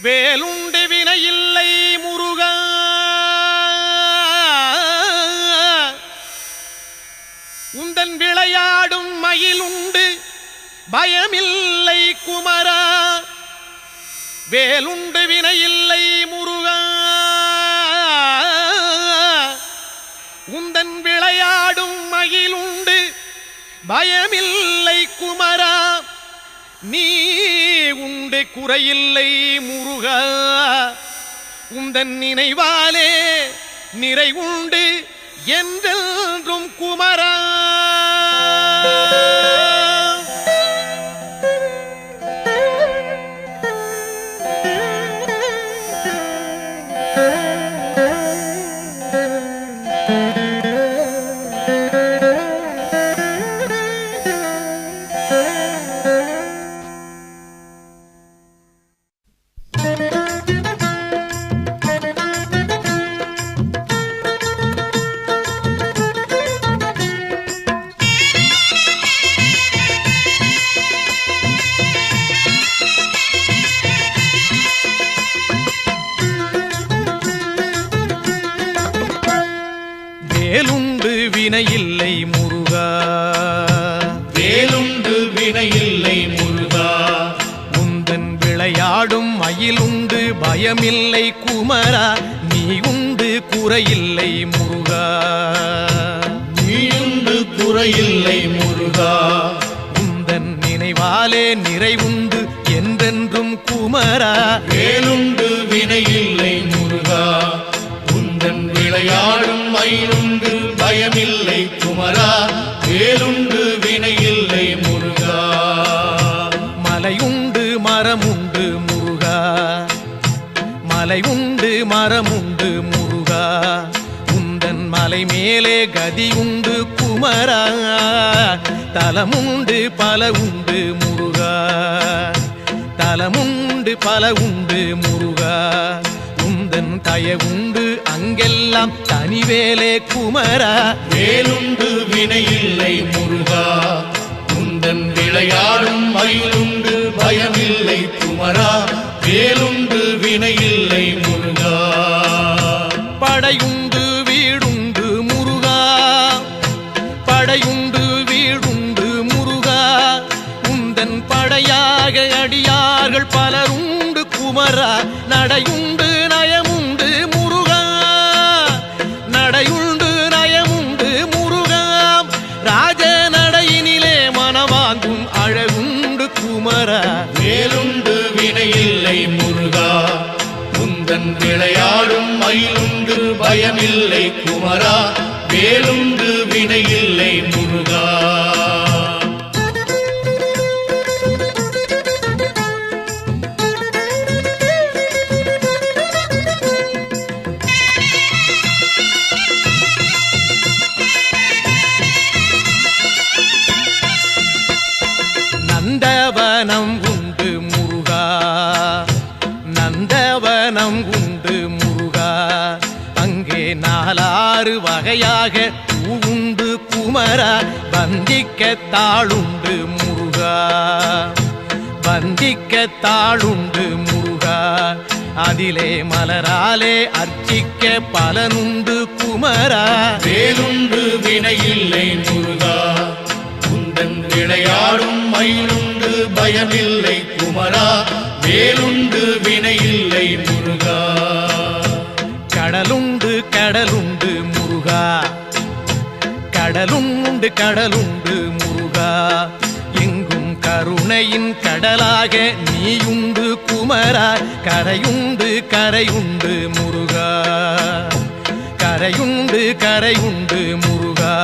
வேலுண்டு வினையில்லை முருகா, உந்தன் விளையாடும் மயிலுண்டு பயமில்லை குமரா. வேலுண்டு வினையில்லை முருகா, உந்தன் விளையாடும் மயிலுண்டு பயமில்லை குமரா. நீ உண்டு குறையில்லை முருகா, உந்தன் நினைவாலே நிறைவுண்டு என்றென்றும் குமரா. வேலுண்டு வினையில்லை முருகா, வேலுண்டு வினையில்லை முருகா, உந்தன் விளையாடும் மயிலுண்டு பயமில்லை குமரா. நீ உண்டு குறையில்லை முருகா, நீயுண்டு குறையில்லை முருகா, உந்தன் நினைவாலே நிறைவுண்டு என்றென்றும் குமரா. வேலுண்டு வினையில்லை முருகா, உந்தன் விளையாடும் மயிலுண்டு பயமில்லை குமரா. வேலுண்டு வினையில்லை முருகா, மலையுண்டு மரமுண்டு முருகா, மலையுண்டு மரமுண்டு முருகா, உந்தன் மலை மேலே கதியுண்டு குமரா. தலமுண்டு பல உண்டு முருகா, தலமுண்டு பல உண்டு முருகா, உந்தன் தயவுண்டு அங்கெல்லாம் தனிவேலே குமரா. வேலுண்டு வினையில்லை முருகா, உந்தன் விளையாடும் மயிலுண்டு பயமில்லை குமரா. வேலுண்டு வினையில்லை முருகா, படையுண்டு வீடுண்டு முருகா, படையுண்டு வீடுண்டு முருகா, உந்தன் படையாக அடியார்கள் பலருண்டு குமரா. நடையுண்டு நயமுண்டு முருகா, நடையுண்டு நயமுண்டு முருகா, ராஜ நடையினிலே மனவாங்கும் அழகுண்டு குமரா. வேலுண்டு வினையில்லை முருகா, உந்தன் விளையாடும் மயிலுண்டு பயமில்லை குமரா. வேலுண்டு வினையில்லை முருகா, நந்தவனம் உண்டு முருகா, நந்தவனம் உண்டு முருகா, அங்கே நாலாறு வகையாக பூவுண்டு குமரா. வந்திக்க தாளுண்டு முருகா, வந்திக்க தாளுண்டு முருகா, அதிலே மலராலே அர்ச்சிக்க பலனுண்டு குமரா. வேலுண்டு வினையில்லை முருகா, உந்தன் விளையாடும் மயிலுண்டு பயமில்லை குமரா. வேலுண்டு வினையில்லை முருகா, கடலுண்டு கடலுண்டு முருகா, கடலுண்டு கடலுண்டு முருகா, எங்கும் கருணையின் கடலாக நீயுண்டு குமரா. கரையுண்டு கரையுண்டு முருகா, கரையுண்டு கரையுண்டு முருகா,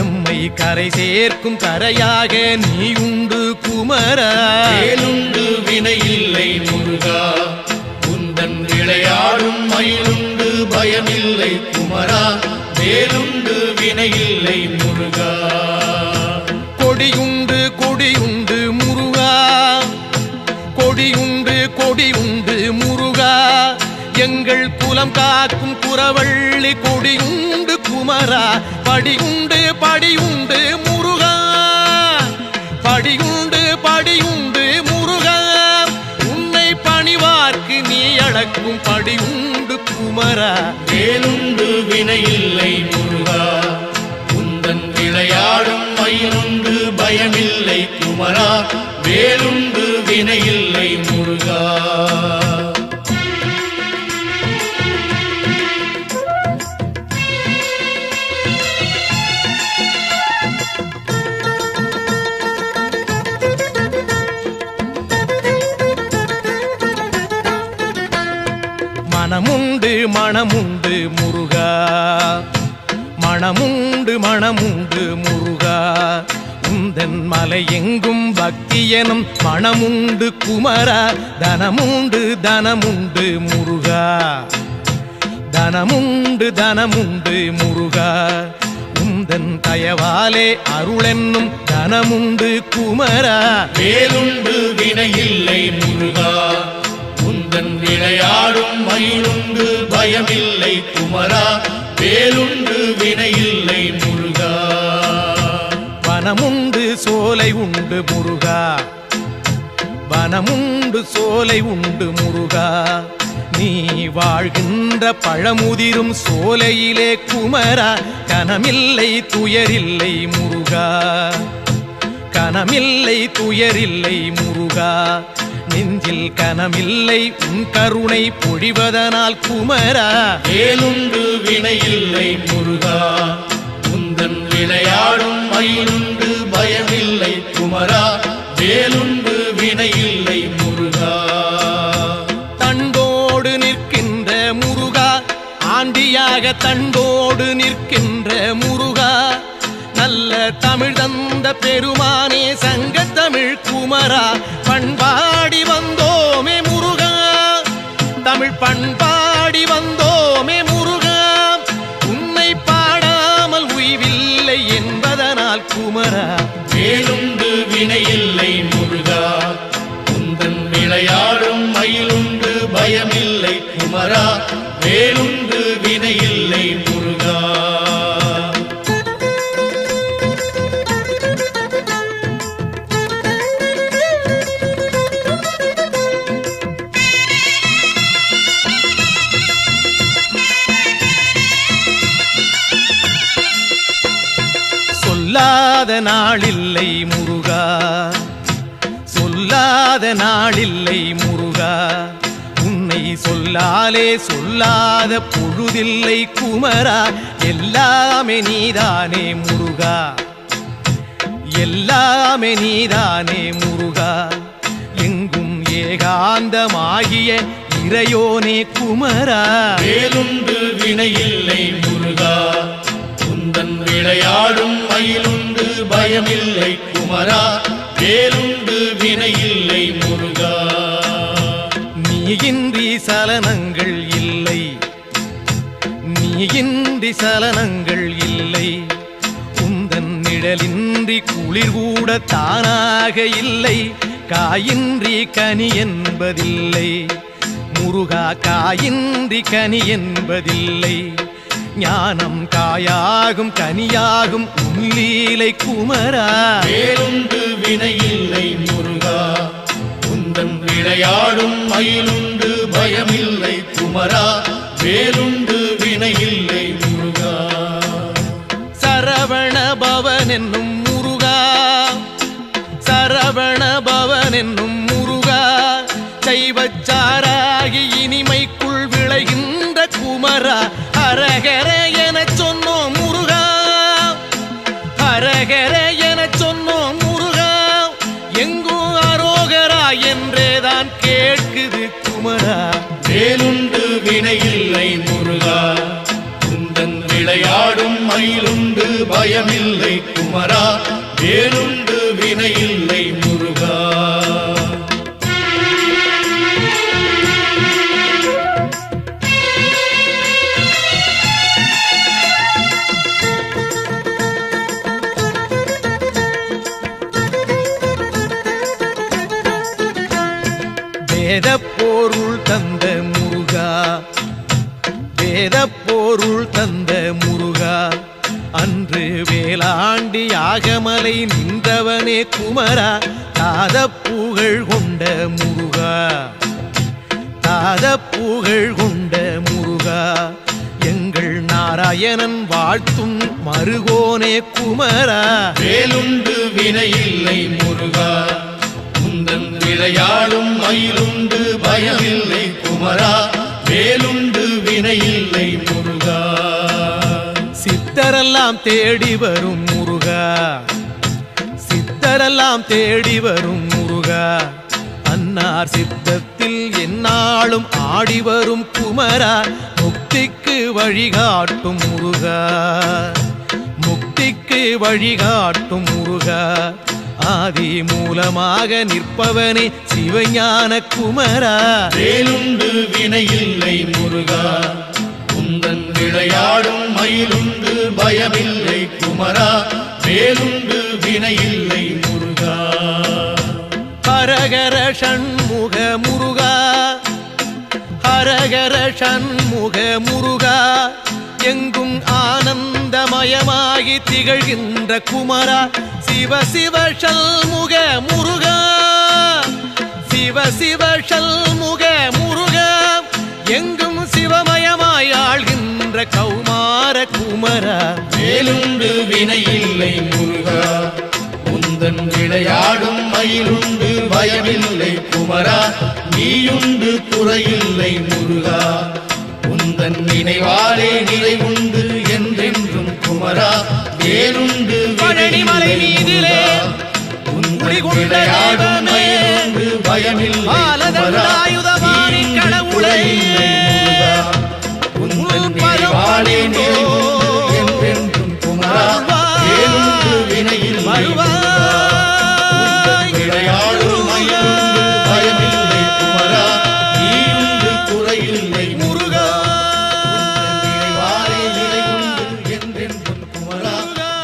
எம்மை கரை சேர்க்கும் கரையாக நீயுண்டு குமரா. வேலுண்டு வினையில்லை முருகா, உந்தன் விளையாடும் மயிலுண்டு பயமில்லை குமரா. வேலுண்டு வினையில்லை முருகா, கொடியுண்டு கொடியுண்டு முருகா, கொடியுண்டு கொடியுண்டு முருகா, எங்கள் குலம் காக்கும் குறவள்ளி கொடியுண்டு குமரா. படியுண்டு படியுண்டு முருகா, படியுண்டு படியுண்டு முருகா, உன்னை பணிவார்க்கு குமரா. வேலுண்டு வினையில்லை முருகா, உந்தன் விளையாடும் மயிலுண்டு பயமில்லை குமரா. வேலுண்டு வினையில்லை முருகா. மனமுண்டு மனமுண்டு முருகா, மனமுண்டு மனமுண்டு முருகா. உந்தன் மலை எங்கும் பக்தியனும் மனமுண்டு குமரா. தனமுண்டு தனமுண்டு முருகா, தனமுண்டு தனமுண்டு முருகா. உந்தன் தயவாலே அருளென்னும் தனமுண்டு குமரா. வேலுண்டு வினையில்லை முருகா, உந்தன் விளையாடும் மயிலுண்டு பயமில்லை குமரா. வேலுண்டு வினையில்லை முருகா. வனமுண்டு சோலை உண்டு முருகா, வனமுண்டு சோலை உண்டு முருகா. நீ வாழ்கின்ற பழமுதிரும் சோலையிலே குமரா. கனமில்லை துயரில்லை முருகா, கனமில்லை துயரில்லை முருகா. நெஞ்சில் கனமில்லை உன் கருணை பொழிவதனால் குமரா. வேலுண்டு வினையில்லை முருகா, உந்தன் விளையாடும் மயிலுண்டு பயமில்லை குமரா. வேலுண்டு வினையில்லை முருகா. தண்டோடு நிற்கின்ற முருகா, ஆண்டியாக தண்டோடு நிற்கின்ற முருகா. நல்ல தமிழ் தந்த பெருமானே சங்கத்தமிழ் குமரா. பண்பாடி வந்தோமே முருகா, தமிழ் பண்பாடி வந்தோமே முருகா. உன்னை பாடாமல் உய்வில்லை என்பதனால் குமரா. வேலுண்டு வினையில்லை முருகா, உந்தன் விளையாடும் மயிலுண்டு பயமில்லை குமரா. வேலுண்டு வினையில்லை முருகா. சொல்லாத நாளில்லை முருகா, சொல்லாத நாளில்லை முருகா. உன்னை சொல்லாலே சொல்லாத பொழுதில்லை குமரா. எல்லாமே நீதானே முருகா, எல்லாமே நீதானே முருகா. எங்கும் ஏகாந்தமாகிய இறையோனே குமரா. வேலுண்டு வினையில்லை முருகா, உந்தன் விளையாடும் மயிலுண்டு பயமில்லை குமரா. வேலுண்டு வினையில்லை முருகா. நீயின்றி சலனங்கள் இல்லை, நீயின்றி சலனங்கள் இல்லை. உந்தன் நிழலின்றி குளிர் கூட தானாக இல்லை. காயின்றி கனி என்பதில்லை முருகா, காயின்றி கனி என்பதில்லை. ஞானம் காயாகும் கனியாகும் உன்லீலை குமரா. வேலுண்டு வினையில்லை முருகா, உந்தன் விளையாடும் மயிலுண்டு பயமில்லை குமரா. வேலுண்டு வினையில்லை முருகா. சரவண பவன் என்னும் முருகா, சரவண பவன் என்னும் முருகா. சைவச்சாராகி இனிமைக்குள் விளைகின்ற குமரா. ஹரஹர எனச் சொன்னோம் முருகா, ஹரஹர எனச் சொன்னோம் முருகா. எங்கும் அரோகரா என்றேதான் கேட்குது குமரா. வேலுண்டு வினையில்லை முருகா, உந்தன் விளையாடும் மயிலுண்டு பயமில்லை குமரா. வேலுண்டு வினையில்லை முருகா. வேதப்பொருள் தந்த முருகா, வேதப்பொருள் தந்த முருகா. அன்று வேளாண்டி யாகமலை நின்றவனே குமரா. தாதப்புகழ் கொண்ட முருகா, தாதப்புகழ் கொண்ட முருகா. அயனன் வாழ்த்தும் மருகோனே குமரா வேலுண்டு வினையில்லை முருகா உந்தன் விளையாடும் மயிலுண்டு பயமில்லை குமரா வேலுண்டு வினையில்லை முருகா சித்தரெல்லாம் தேடி வரும் முருகா சித்தரெல்லாம் தேடி வரும் முருகா அன்னார் சித்தத்தில் எந்நாளும் ஆடி வரும் குமரா முக்திக்கு வழிகாட்டும் முருகா முக்திக்கு வழிகாட்டும் முருகா ஆதி மூலமாக நிற்பவனே சிவஞான குமரா வேலுண்டு வினையில்லை முருகா உந்தன் விளையாடும் மயிலுண்டு பயமில்லை குமரா வேலுண்டு வினையில்லை முருகா ஹரஹர ஷண்முக முருகா ஹரஹர ஷண்முக முருகா எங்கும் ஆனந்தமயமாகி திகழ்கின்ற குமரா சிவ சிவ ஷண்முக முருகா சிவ சிவ ஷண்முக முருகா எங்கும் சிவமயமாய் ஆள்கின்ற கௌமார குமரா வேலுண்டு வினையில்லை முருகா உந்தன் விளையாடும் மயிலுண்டு பயமில்லை குமரா நீயுண்டு குறையில்லை முருகா உந்தன் நினைவாலே நிறைவுண்டு என்றென்றும் குமரா வேலுண்டு பழனிமலை மீதிலே உந்தன் விளையாடும் மயிலுண்டு பயமில்லை குமரா நீயுண்டு குறையில்லை முருகா உந்தன் நினைவாலே நிறைவுண்டு என்றென்றும் குமரா வேலுண்டு வினையில்லை விளையாடும் மயிலுண்டு பயமில்லை குமரா நீயுண்டு குறையில்லை முருகா நினைவாலே நிலையுண்டு என்றென்றும் குமரா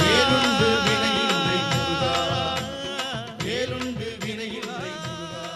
வேலுண்டு வினையில்லை முருகா வேலுண்டு வினையில்லை முருகா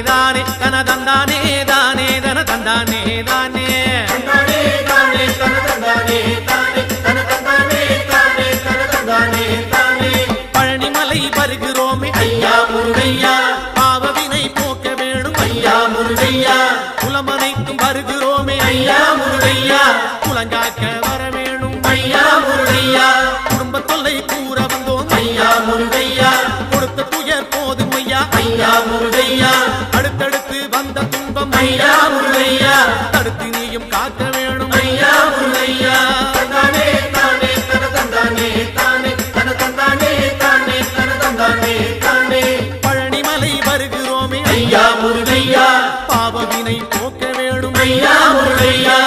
தானே தன தந்தானே தானே தன தந்தானே தானே தந்தானே தானே தன தந்தானே தானே தன தந்தானே தானே தன தந்தானே தானே பழனிமலை வருகிறோமே ஐயா முருகையா பாவவினை போக்க வேணும் ஐயா முருகையா குலமனைக்கும் வருகிறோமே ஐயா முருகையா குலங்காக்க வர வேணும் ஐயா முருகையா குடும்ப தொல்லை கூற வந்தோம் ஐயா முருகையா கொடுத்த துயர் போதும் ஐயா ஐயா முருகையா அடுத்தடுத்து வந்த துன்பம் ஐயா முருகையா தடுத்து நீயும் காக்க வேணும் ஐயா முருகையா தந்தானே தானே தன தந்தானே தானே தன தந்தானே தானே தன தந்தானே தானே பழனிமலை வருகிறோமே ஐயா முருகையா பாவவினை போக்க வேணும் ஐயா முருகையா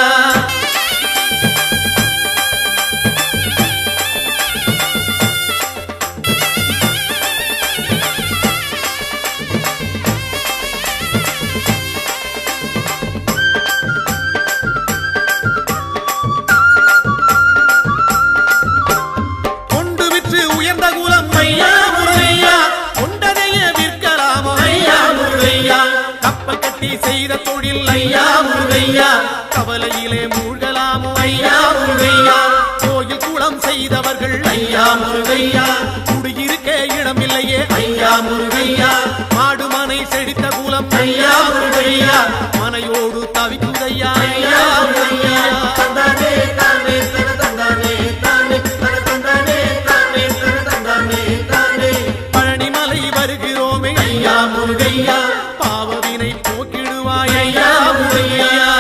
கொண்டு விற்று உயர்ந்த குலம் ஐயா முருகையா கொண்டதைய விற்கலாமோ ஐயா முருகையா கப்பல் கட்டி செய்த தொழில் ஐயா முருகையா கவலையிலே மூழ்கலாமோ ஐயா முருகையா கோயில் குளம் செய்தவர்கள் ஐயா முருகையா குடியிருக்க இடமில்லையே ஐயா முருகையா மாடுமனை செழித்த குலம் ஐயா முருகையா மனையோடு தவிக்குதையா ஐயா முருகையா தந்தானே தானே தன தந்தானே தானே தன தந்தானே தானே தன தந்தானே தானே பழனிமலை வருகிறோமே ஐயா முருகையா பாவவினை போக்கிடுவாய் ஐயா முருகையா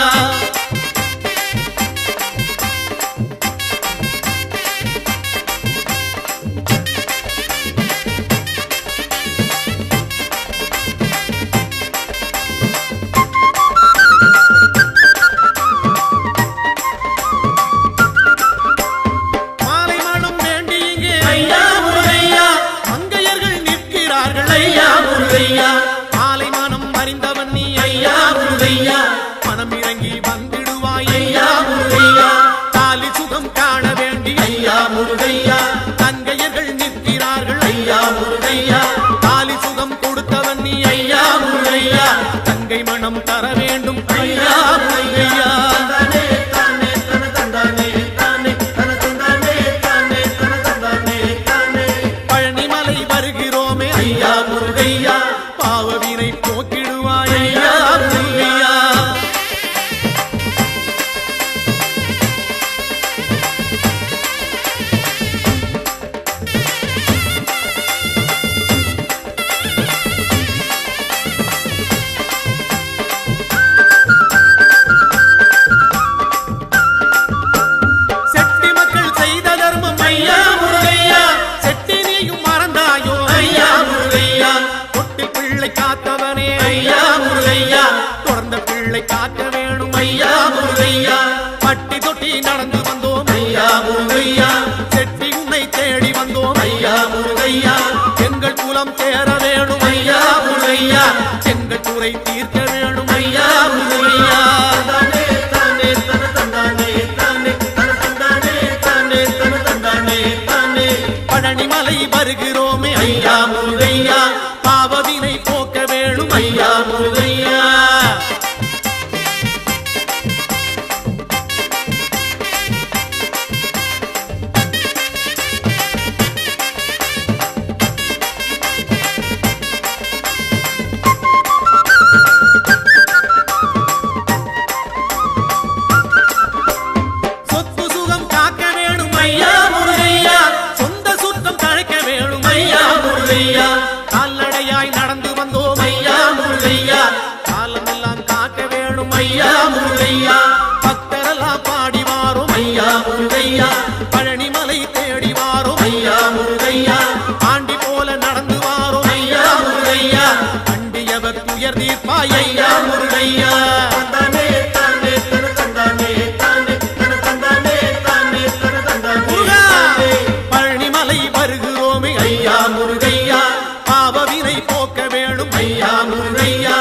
மாலை மனம் வேண்டி இங்கே ஐயா முருகையா மங்கையர்கள் நிற்கிறார்கள் ஐயா முருகையா மாலை மனம் அறிந்தவன் நீ ஐயா முருகையா மனம் இறங்கி வந்திடுவாய் ஐயா முருகையா தாலி சுகம் காண வேண்டி ஐயா முருகையா தங்கையர்கள் நிற்கிறார்கள் ஐயா முருகையா தாலி சுகம் கொடுத்தவன் நீ ஐயா முருகையா தங்கை மனம் தர வேண்டும் ஐயா முருகையா தந்தானே தானே தன தந்தானே தானே தன தந்தானே தானே தன தந்தானே தானே பழனிமலை வருகிறோமே ஐயா முருகையா பாவவினை போக்கிடுவாய் ஐயா முருகையா செட்டி மக்கள் செய்த தர்மம் ஐயா முருகையா செட்டி நீயும் மறந்தாயோ ஐயா முருகையா தொட்டி பிள்ளை காத்தவனே ஐயா முருகையா தொடர்ந்த பிள்ளை காக்க வேணும் ஐயா முருகையா பட்டி தொட்டி நடந்து வந்தோம் ஐயா முருகையா செட்டி உன்னை தேடி வந்தோம் ஐயா முருகையா எங்கள் குலம் தேர வேணும் ஐயா முருகையா எங்கள் குறை தீர்க்க வேணும் ஐயா முருகையா தந்தானே தானே தன தந்தானே தானே தன தந்தானே தானே தன தந்தானே தானே பழனிமலை வருகிறோமே ஐயா முருகையா பாவவினை போக்க வேணும் ஐயா முருகையா சொத்து சுகம் காக்க வேணும் ஐயா முருகையா சொந்த சுத்தம் தழைக்க வேணும் ஐயா முருகையா கால்நடையாய் நடந்து வந்தோம் ஐயா முருகையா காலமெல்லாம் காக்க வேணும் ஐயா முருகையா பக்தரெல்லாம் பாடி வாரோம் ஐயா முருகையா பழனிமலை தேடி வாரோம் ஐயா முருகையா ஆண்டி போல நடந்து வாரோம் ஐயா முருகையா அண்டியவர் துயர் தீர்ப்பாய் ஐயா முருகையா தந்தானே தானே தன தந்தானே தானே தன தந்தானே தானே தன தந்தானே முருகா! தானே பழனிமலை வருகிறோமே ஐயா முருகையா பாவவினை போக்க வேணும் ஐயா முருகையா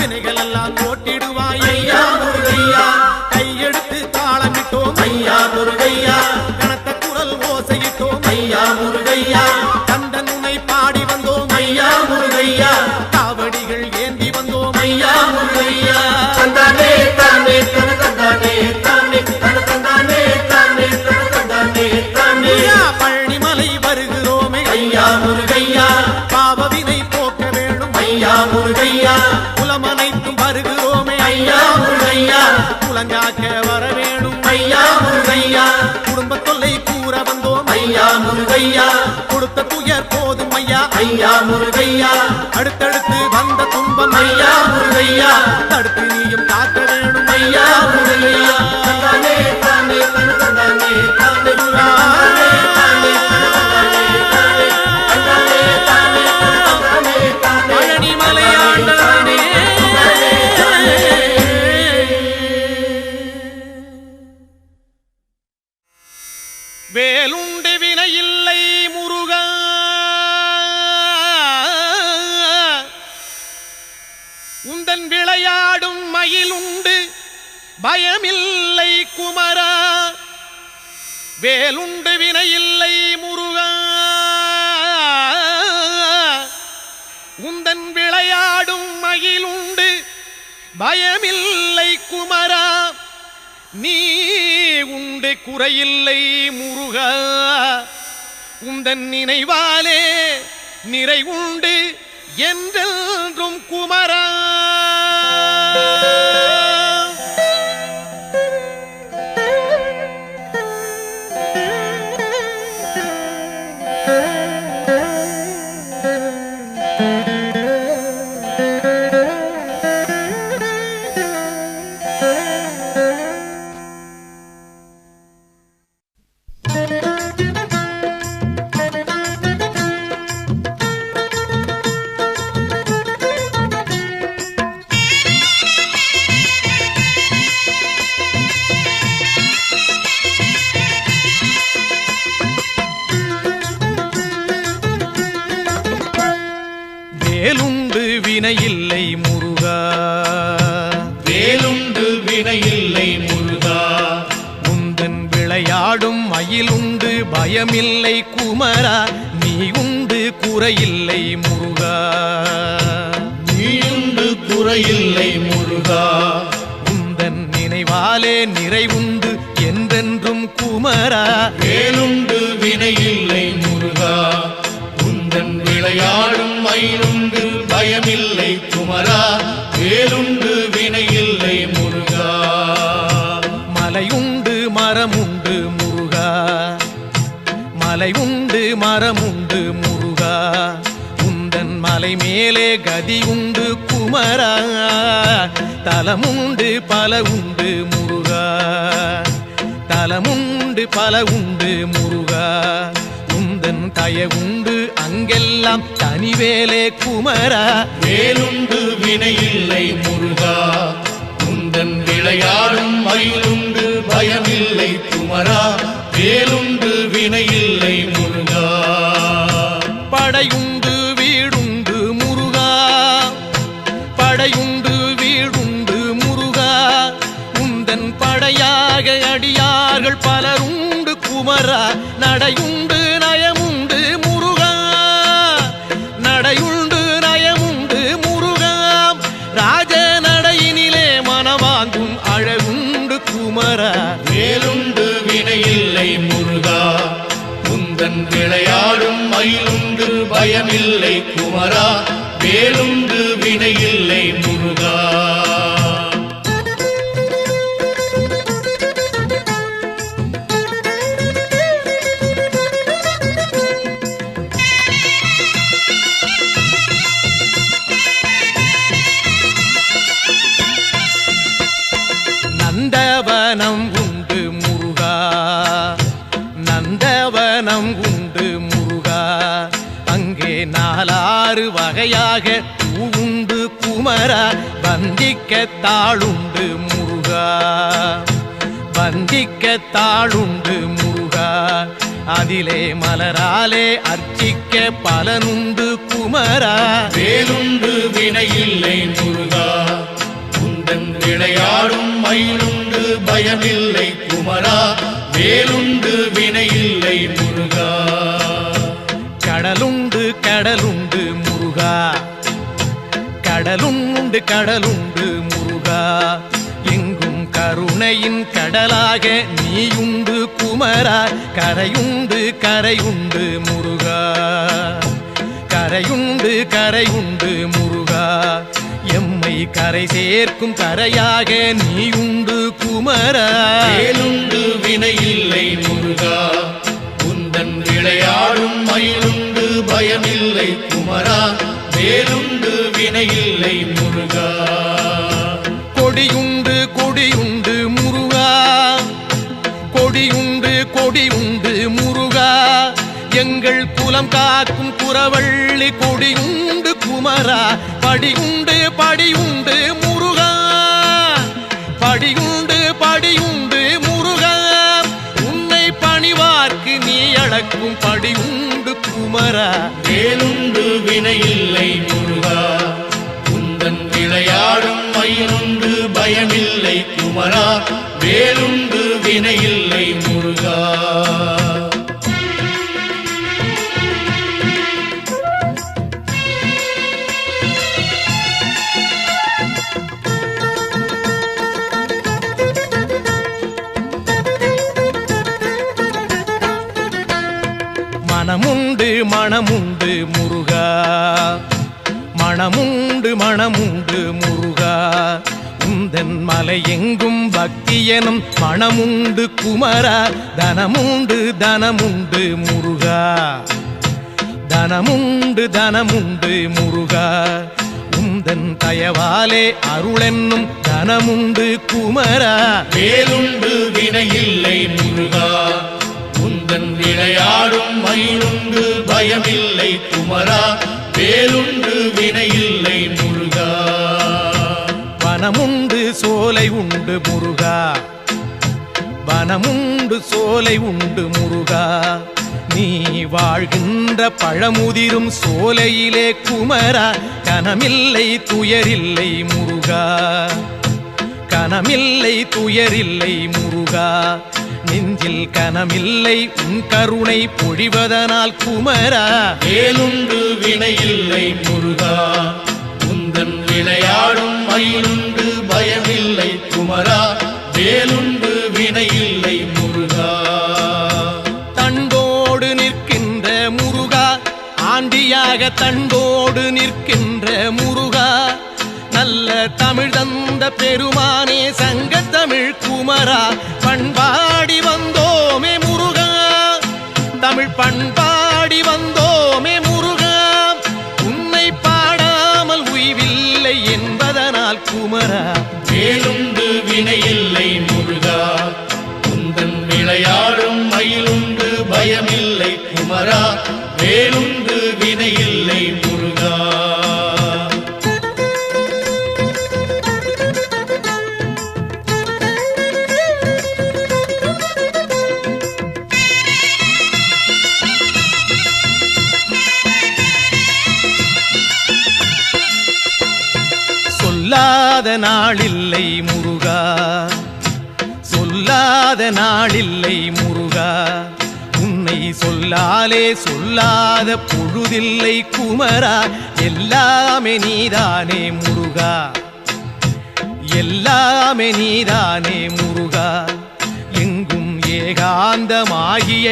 வினைகள் எல்லாம் ஓட்டிடுவாய் ஐயா முருகையா கையெடுத்து தாளமிட்டோம் ஐயா முருகையா கனத்த குரல் ஓசையிட்டோம் ஐயா முருகையா கந்தன் உன்னை பாடி வந்தோம் ஐயா முருகையா காவடிகள் ஏந்தி வந்தோம் ஐயா முருகையா தந்தானே தானே தன தந்தானே தானே தன தந்தானே தானே தன தந்தானே தானே ஐயா பழனிமலை வருகிறோமே ஐயா முருகையா பாவவினை போக்க வேணும் ஐயா முருகையா குலமனைத்தும் வருகிறோமே ஐயா முருகையா குலங்காக்க வர வேணும் ஐயா முருகையா குடும்ப தொல்லை கூற வந்தோம் ஐயா முருகையா கொடுத்த துயர் போதும் ஐயா ஐயா முருகையா அடுத்தடுத்து வந்த துன்பம் ஐயா முருகையா தடுத்து நீயும் காக்க வேணும் ஐயா முருகையா தந்தானே தானே தன தந்தானே தானே தானே தானே தானே தந்தானே தானே தானே தானே பழனிமலை ஆண்டவனே வேலுண்டு வினையில்லை முருகா உந்தன் விளையாடும் மயிலுண்டு பயமில்லை குமரா வேலுண்டு வினையில்லை முருகா உந்தன் விளையாடும் மயிலுண்டு பயமில்லை குமரா நீ உண்டு குறையில்லை முருகா உந்தன் நினைவாலே நிறை உண்டு என்றென்றும் குமரா வேலுண்டு வினையில்லை முருகா வேலுண்டு வினையில்லை முருகா உந்தன் விளையாடும் மயிலுண்டு பயமில்லை குமரா நீ உண்டு குறையில்லை முருகா நீயுண்டு குறையில்லை முருகா உந்தன் நினைவாலே நிறைவுண்டு என்றென்றும் குமரா வேலுண்டு வினையில்லை முருகா உந்தன் விளையாடும் மயிலுண்டு பயமில்லை குமரா வேலுண்டு வினையில்லை முருகா மலையுண்டு மரமுண்டு முருகா மலையுண்டு மரமுண்டு முருகா உந்தன் மலை மேலே கதி உண்டு குமரா தலமுண்டு பல உண்டு முருகா தலமுண்டு பல உண்டு முருகா உந்தன் தயவுண்டு அங்கெல்லாம் தனிவேலே குமரா வேலுண்டு வினையில்லை முருகா உந்தன் விளையாடும் மயிலுண்டு பயமில்லை குமரா வேலுண்டு வினையில்லை முருகா படையுண்டு வீடுண்டு முருகா படையுண்டு வீடுண்டு முருகா உந்தன் படையாக அடியார்கள் பலருண்டு குமரா நடையுண்டு நயமுண்டு முருகா நடையுண்டு நயமுண்டு முருகா ராஜ நடையினிலே மனவாங்கும் அழகுண்டு குமரா வேலுண்டு வினையில்லை முருகா உந்தன் விளையாடும் மயிலுண்டு பயமில்லை குமரா வேலுண்டு வினையில்லை முருகா நந்தவனம் உண்டு முருகா நந்தவனம் உண்டு முருகா அங்கே நாலாறு வகையாக பூவுண்டு குமரா வந்திக்க தாளுண்டு முருகா வந்திக்க தாளுண்டு முருகா அதிலே மலராலே அர்ச்சிக்க பலனுண்டு குமரா வேலுண்டு வினையில்லை முருகா மயிலுண்டு பயமில்லை குமரா, வேலுண்டு வினையில்லை முருகா. கடலுண்டு கடலுண்டு முருகா, கடலுண்டு கடலுண்டு முருகா, எங்கும் கருணையின் கடலாக நீயுண்டு குமரா. கரையுண்டு கரையுண்டு முருகா, கரையுண்டு கரையுண்டு முருகா, எம்மை கரை சேர்க்கும் கரையாக நீயுண்டு குமரா. வேலுண்டு வினையில்லை முருகா, உந்தன் விளையாடும் மயிலுண்டு பயமில்லை குமரா, வேலுண்டு வினையில்லை முருகா. கொடியுண்டு கொடியுண்டு முருகா, கொடியுண்டு கொடியுண்டு முருகா, எங்கள் குலம் காக்கும் குறவள்ளி கொடியுண்டு குமரா. படியுண்டு படியுண்டு முருகா, படியுண்டு படியுண்டு முருகா, உன்னை பணிவார்க்கு நீ அடக்கும் படியுண்டு குமரா. வேலுண்டு வினையில்லை முருகா, உந்தன் விளையாடும் மயிலுண்டு பயமில்லை குமரா, வேலுண்டு வினையில்லை முருகா. மனமுண்டு மனமுண்டு முருகா, மனமுண்டு மனமுண்டு முருகா, உந்தன் மலை எங்கும் பக்தி எனும் மனமுண்டு குமரா. தனமுண்டு தனமுண்டு முருகா, தனமுண்டு தனமுண்டு முருகா, உந்தன் தயவாலே அருளென்னும் தனமுண்டு குமரா. வேலுண்டு வினையில்லை முருகா, உந்தன் விளையாடும் மயிலுண்டு பயமில்லை குமரா, வேலுண்டு வினையில்லை முருகா. வனமுண்டு சோலை உண்டு முருகா, வனமுண்டு சோலை உண்டு முருகா, நீ வாழ்கின்ற பழமுதிரும் சோலையிலே குமரா. கனமில்லை துயரில்லை முருகா, கனமில்லை துயரில்லை முருகா, நெஞ்சில் கனமில்லை உன் கருணை பொழிவதனால் குமரா. வேலுண்டு வினையில்லை முருகா, உந்தன் விளையாடும் மயிலுண்டு பயமில்லை குமரா, வேலுண்டு வினையில்லை முருகா. தண்டோடு நிற்கின்ற முருகா, ஆண்டியாக தண்டோடு நிற்கின்ற முருகா, நல்ல தமிழ் தந்த பெருமானே சங்க தமிழ் குமரா. பண்பாடி வந்தோமே முருகா, தமிழ் பண்பாடி வந்தோமே முருகா, உன்னை பாடாமல் உய்வில்லை என்பதனால் குமரா. வேலுண்டு வினையில்லை முருகா, உந்தன் விளையாடும் மயிலுண்டு பயமில்லை குமரா, வேலுண்டு வினையில்லை முருகா. சொல்லாத நாளில்லை முருகா, சொல்லாத நாளில்லை முருகா, உன்னை சொல்லாலே சொல்லாத பொழுதில்லை குமரா. எல்லாமே நீதானே முருகா, எல்லாமே நீதானே முருகா, எங்கும் ஏகாந்தமாகிய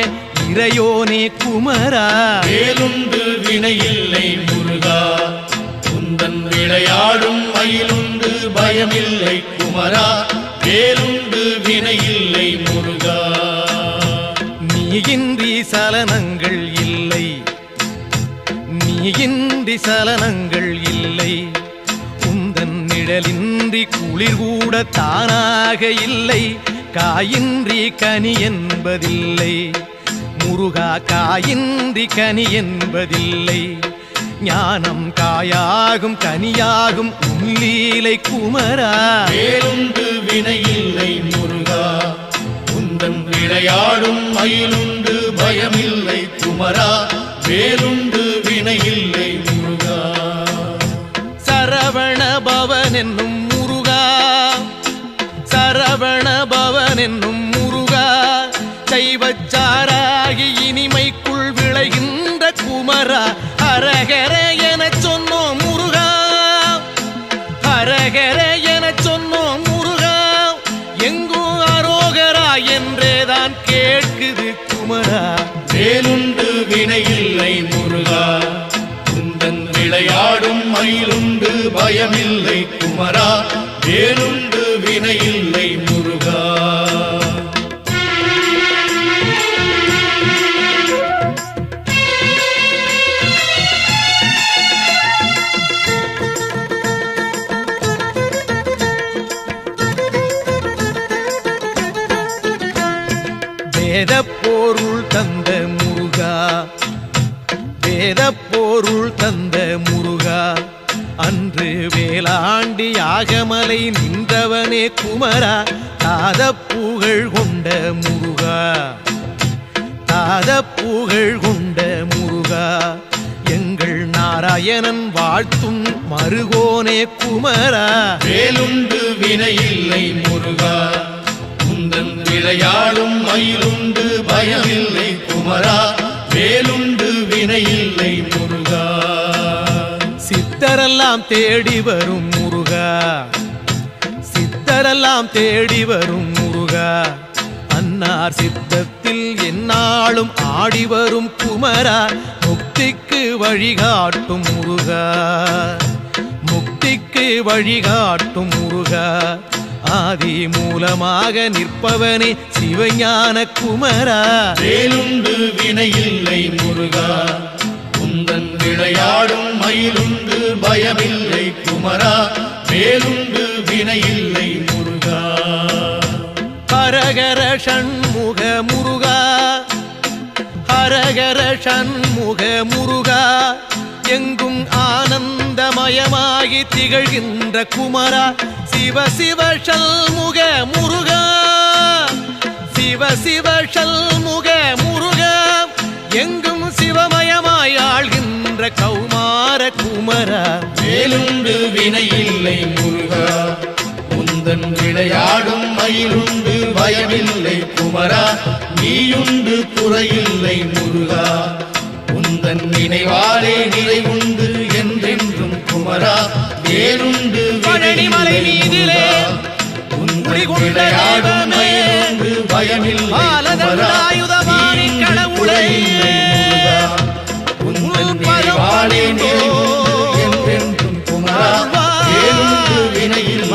இறையோனே குமரா. வேலுண்டு வினையில்லை முருகா, உந்தன் விளையாடும் மயிலுண்டு பயமில்லை குமரா, வேலுண்டு வினையில்லை முருகா. நீயின்றி சலனங்கள் இல்லை, நீயின்றி சலனங்கள் இல்லை, உந்தன் நிழலின்றி குளிர் கூட தானாக இல்லை. காயின்றி கனி என்பதில்லை முருகா, காயின்றி கனி என்பதில்லை. ஞானம் காயாகும் கனியாகும் உள்ளீலை குமரா. வேலுண்டு வினையில்லை முருகா, உந்தன் விளையாடும் மயிலுண்டு பயமில்லை குமரா, வேலுண்டு வினையில்லை முருகா. சரவண பவன் என்னும் முருகா, சரவண பவன் என்னும் முருகா சைவச்சாராகி இனிமைக்குள் விளைகின்ற குமரா ஹரஹர என சொன்னோம் முருகா ஹரஹர என சொன்னோம் முருகா எங்கும் அரோகரா என்றேதான் கேட்குது குமரா வேலுண்டு வினையில்லை முருகா குந்தன் விளையாடும் மயிலுண்டு பயமில்லை குமரா வேலுண்டு வினையில்லை முருகா வேத பொருள் தந்த முருகா வேத பொருள் தந்த முருகா அன்று வேளாண்டி யாகமலை நின்றவனே குமரா தாத புகழ் கொண்ட முருகா தாத புகழ் கொண்ட முருகா எங்கள் நாராயணன் வாழ்த்தும் மருகோனே குமரா வேலுண்டு வினையில்லை முருகா குந்தன் விளையாடும் மயிலுண்டு பயமில்லை குமரா வேலுண்டு வினையில்லை முருகா சித்தரெல்லாம் தேடி வரும் முருகா சித்தரெல்லாம் தேடி வரும் முருகா அன்னார் சித்தத்தில் எந்நாளும் ஆடி வரும் குமரா முக்திக்கு வழிகாட்டும் முருகா முக்திக்கு வழிகாட்டும் முருகா ஆதி மூலமாக நிற்பவனே சிவஞான குமரா வேலுண்டு வினையில்லை முருகா குந்தன் விளையாடும் மயிலுண்டு பயமில்லை குமரா வேலுண்டு வினையில்லை முருகா ஹரஹர ஷண்முக முருகா ஹரஹர ஷண்முக முருகா எங்கும் ஆனந்தமயமாகி திகழ்கின்ற குமரா சிவ சிவ ஷண்முக முருகா சிவ சிவ ஷண்முக முருகா எங்கும் சிவமயமாய் ஆள்கின்ற கௌமார குமரா வேலுண்டு வினையில்லை முருகா குந்தன் விளையாடும் மயிலுண்டு பயமில்லை குமரா நீயுண்டு குறையில்லை முருகா குந்தன் நினைவாலே நிறைவுண்டு என்றென்றும் குமரா வேலுண்டு பழனிமலை மீதிலே விளையாடும் மயிலுண்டு பயமில்லை குமரா நீயுண்டு குறையில்லை முருகா குந்தன் நினைவாலே நிறைவுண்டு என்றென்றும் குமரா வேலுண்டு வினையில்லை